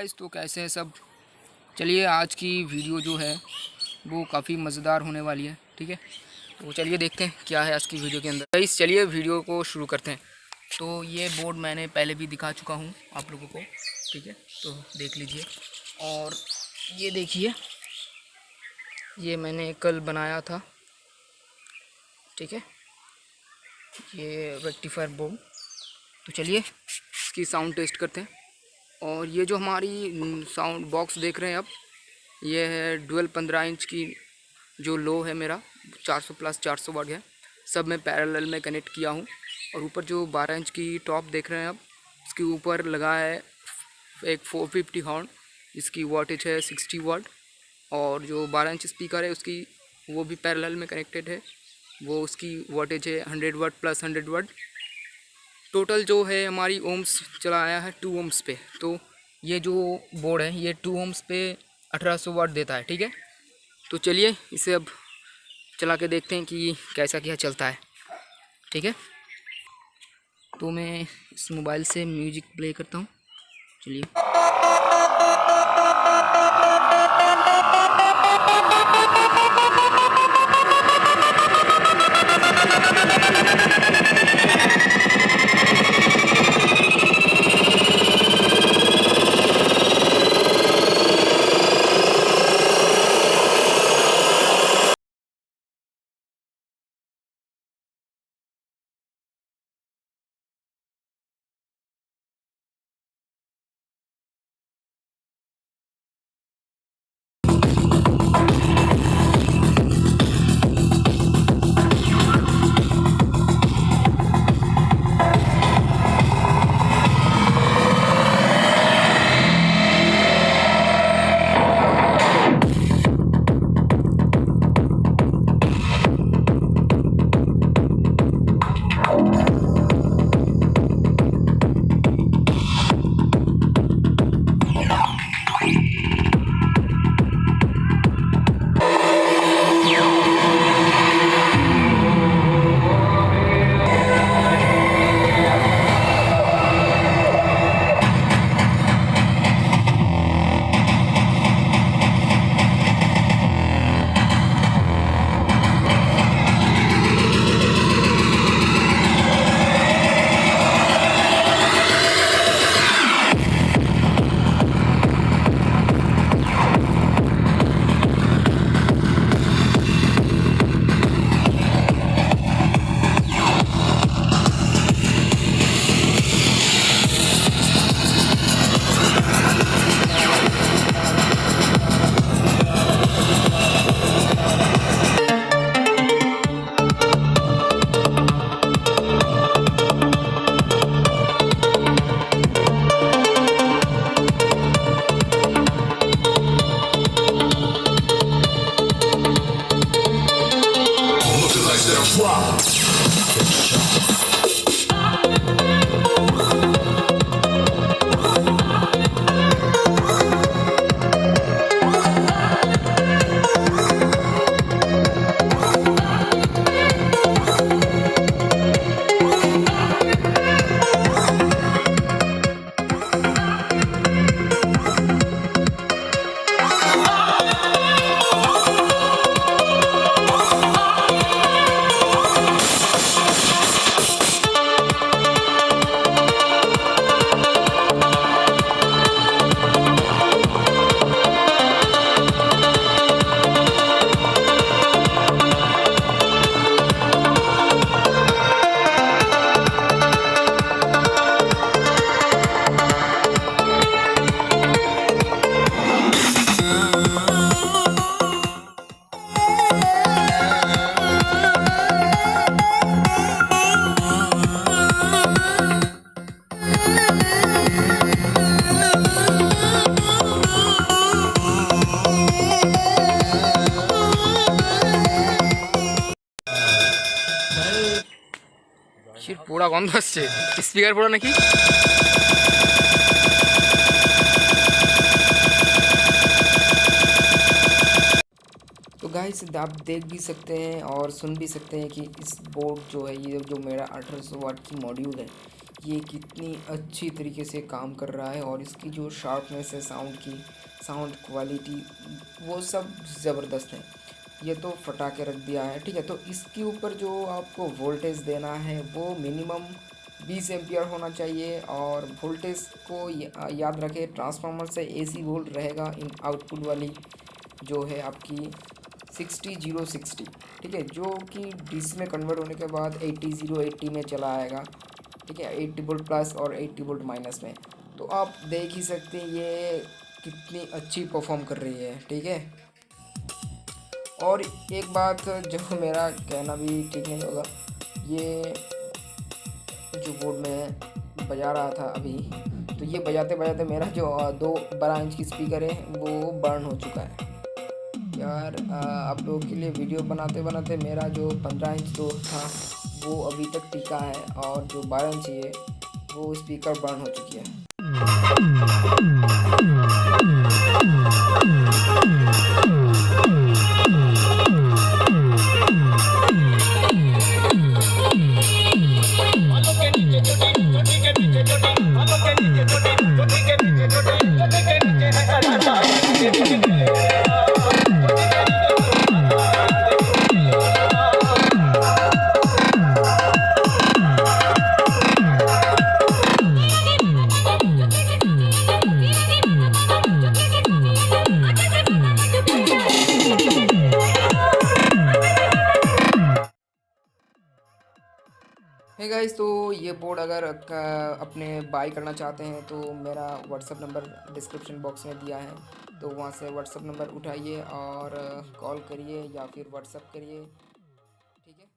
Guys, तो कैसे हैं सब। चलिए आज की वीडियो जो है वो काफ़ी मज़ेदार होने वाली है। ठीक है, तो चलिए देखते हैं क्या है आज की वीडियो के अंदर। गाइस चलिए वीडियो को शुरू करते हैं। तो ये बोर्ड मैंने पहले भी दिखा चुका हूँ आप लोगों को। ठीक है, तो देख लीजिए। और ये देखिए, ये मैंने कल बनाया था। ठीक है, ये रेक्टिफायर बोर्ड। तो चलिए इसकी साउंड टेस्ट करते हैं। और ये जो हमारी साउंड बॉक्स देख रहे हैं अब, ये है डुअल 15 इंच की जो लो है मेरा 400 प्लस 400 वाट है। सब मैं पैरेलल में कनेक्ट किया हूँ। और ऊपर जो 12 इंच की टॉप देख रहे हैं अब, उसके ऊपर लगा है एक 450 हॉर्न। इसकी वाटेज है 60 वाट। और जो 12 इंच स्पीकर है उसकी वो भी पैरेलल में कनेक्टेड है। वो उसकी वाटेज है 100 वाट प्लस 100 वाट। टोटल जो है हमारी ओम्स चला आया है 2 ओम्स पे। तो ये जो बोर्ड है ये 2 ओम्स पे 1800 वाट देता है। ठीक है, तो चलिए इसे अब चला के देखते हैं कि कैसा क्या चलता है। ठीक है, तो मैं इस मोबाइल से म्यूजिक प्ले करता हूँ। चलिए। পোড়া গন্ধ আসছে, স্পিকার পোড়া নাকি। তো गाइस आप देख भी सकते हैं और सुन भी सकते हैं कि इस बोर्ड जो है, ये जो मेरा 1800 वाट की मॉड्यूल है, ये कितनी अच्छी तरीके से काम कर रहा है। और इसकी जो शार्पनेस है साउंड की, साउंड क्वालिटी, वो सब ज़बरदस्त है। ये तो फटा के रख दिया है, ठीक है। तो इसके ऊपर जो आपको वोल्टेज देना है वो मिनिमम 20 एम्पियर होना चाहिए। और वोल्टेज को याद रखें, ट्रांसफार्मर से AC वोल्ट रहेगा इन आउटपुट वाली जो है आपकी 60 060, ठीक है, जो कि DC में कन्वर्ट होने के बाद 80 080 में चला आएगा, ठीक है, 80 वोल्ट प्लस और 80 वोल्ट माइनस में। तो आप देख ही सकते हैं ये कितनी अच्छी परफॉर्म कर रही है, ठीक है। और एक बात जो मेरा कहना भी ठीक नहीं होगा, ये जो बोर्ड में बजा रहा था अभी, तो ये बजाते बजाते मेरा जो 2 12 इंच की स्पीकर है वो बर्न हो चुका है यार। आप लोगों के लिए वीडियो बनाते बनाते मेरा जो 15 इंच तो था वो अभी तक टिका है, और जो 12 इंच है वो स्पीकर बर्न हो चुकी है। है गाइस, तो ये बोर्ड अगर अपने बाई करना चाहते हैं तो मेरा व्हाट्सअप नंबर डिस्क्रिप्शन बॉक्स में दिया है, तो वहाँ से व्हाट्सअप नंबर उठाइए और कॉल करिए या फिर व्हाट्सअप करिए, ठीक है।